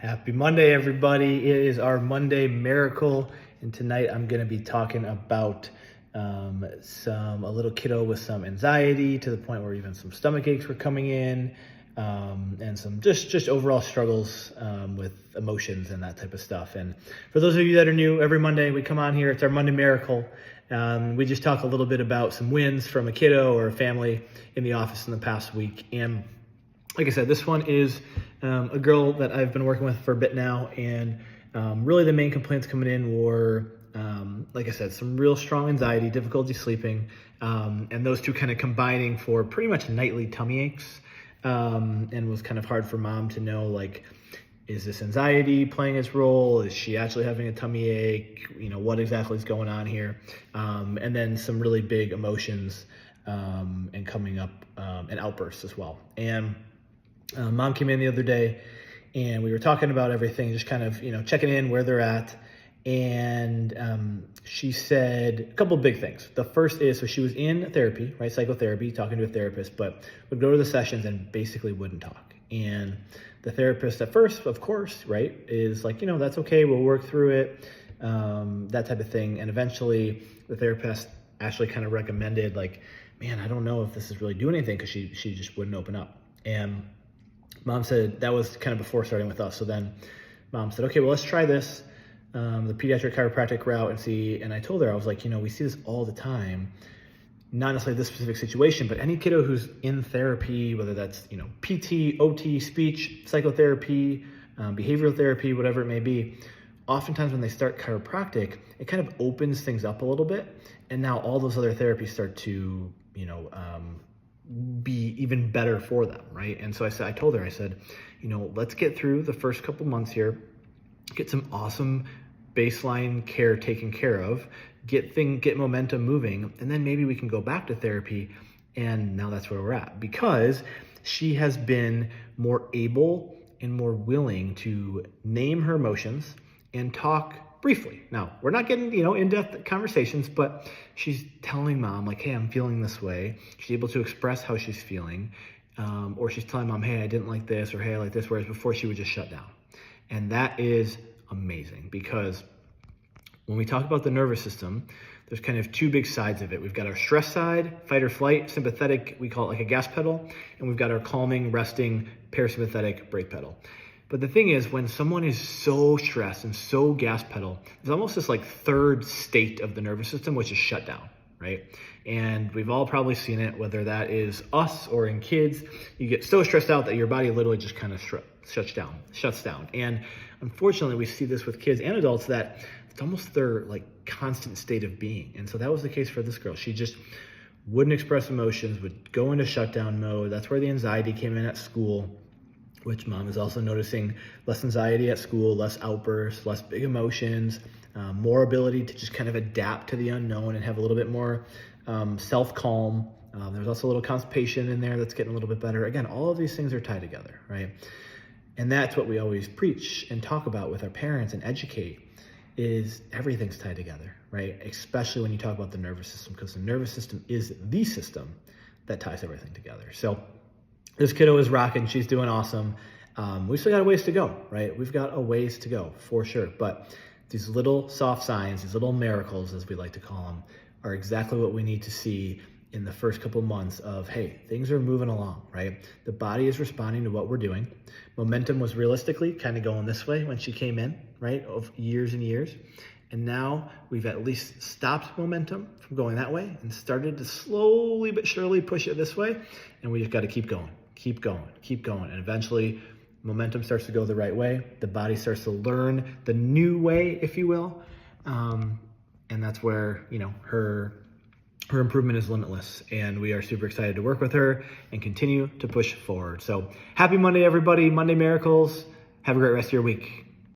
Happy Monday, everybody. It is our Monday miracle, and tonight I'm going to be talking about a little kiddo with some anxiety to the point where even some stomach aches were coming in, and some just overall struggles with emotions and that type of stuff. And for those of you that are new, every Monday we come on here. It's our Monday miracle. We just talk a little bit about some wins from a kiddo or a family in the office in the past week. And like I said, this one is a girl that I've been working with for a bit now, and really the main complaints coming in were, like I said, some real strong anxiety, difficulty sleeping, and those two kind of combining for pretty much nightly tummy aches, and was kind of hard for mom to know, like, is this anxiety playing its role? Is she actually having a tummy ache? What exactly is going on here? And then some really big emotions and coming up, and outbursts as well. And mom came in the other day and we were talking about everything, just kind of, checking in where they're at. And she said a couple of big things. The first is, so she was in therapy, right? Psychotherapy, talking to a therapist, but would go to the sessions and basically wouldn't talk. And the therapist at first, of course, right, is like, that's okay. We'll work through it, that type of thing. And eventually the therapist actually kind of recommended, like, man, I don't know if this is really doing anything, because she just wouldn't open up. And mom said that was kind of before starting with us. So then mom said, okay, well, let's try this, the pediatric chiropractic route, and see. And I told her, I was like, we see this all the time, not necessarily this specific situation, but any kiddo who's in therapy, whether that's, PT, OT, speech, psychotherapy, behavioral therapy, whatever it may be, oftentimes when they start chiropractic, it kind of opens things up a little bit. And now all those other therapies start to, be even better for them, right? And so I told her, I said, let's get through the first couple months here, get some awesome baseline care taken care of, get momentum moving, and then maybe we can go back to therapy. And now that's where we're at, because she has been more able and more willing to name her emotions and talk briefly. Now, we're not getting, in-depth conversations, but she's telling mom, like, hey, I'm feeling this way. She's able to express how she's feeling. Or she's telling mom, hey, I didn't like this, or hey, I like this, whereas before she would just shut down. And that is amazing, because when we talk about the nervous system, there's kind of two big sides of it. We've got our stress side, fight or flight, sympathetic, we call it like a gas pedal, and we've got our calming, resting, parasympathetic brake pedal. But the thing is, when someone is so stressed and so gas pedal, there's almost this like third state of the nervous system, which is shut down, right? And we've all probably seen it, whether that is us or in kids. You get so stressed out that your body literally just kind of shuts down. And unfortunately, we see this with kids and adults, that it's almost their like constant state of being. And so that was the case for this girl. She just wouldn't express emotions, would go into shutdown mode. That's where the anxiety came in at school, which mom is also noticing less anxiety at school, less outbursts, less big emotions, more ability to just kind of adapt to the unknown and have a little bit more self-calm. There's also a little constipation in there that's getting a little bit better. Again, all of these things are tied together, right? And that's what we always preach and talk about with our parents and educate, is everything's tied together, right? Especially when you talk about the nervous system, because the nervous system is the system that ties everything together. So this kiddo is rocking. She's doing awesome. We still got a ways to go, right? We've got a ways to go for sure. But these little soft signs, these little miracles, as we like to call them, are exactly what we need to see in the first couple months of, hey, things are moving along, right? The body is responding to what we're doing. Momentum was realistically kind of going this way when she came in, right? Of years and years. And now we've at least stopped momentum from going that way and started to slowly but surely push it this way. And we just got to keep going. And eventually momentum starts to go the right way. The body starts to learn the new way, if you will. And that's where, her improvement is limitless. And we are super excited to work with her and continue to push forward. So happy Monday, everybody. Monday miracles. Have a great rest of your week.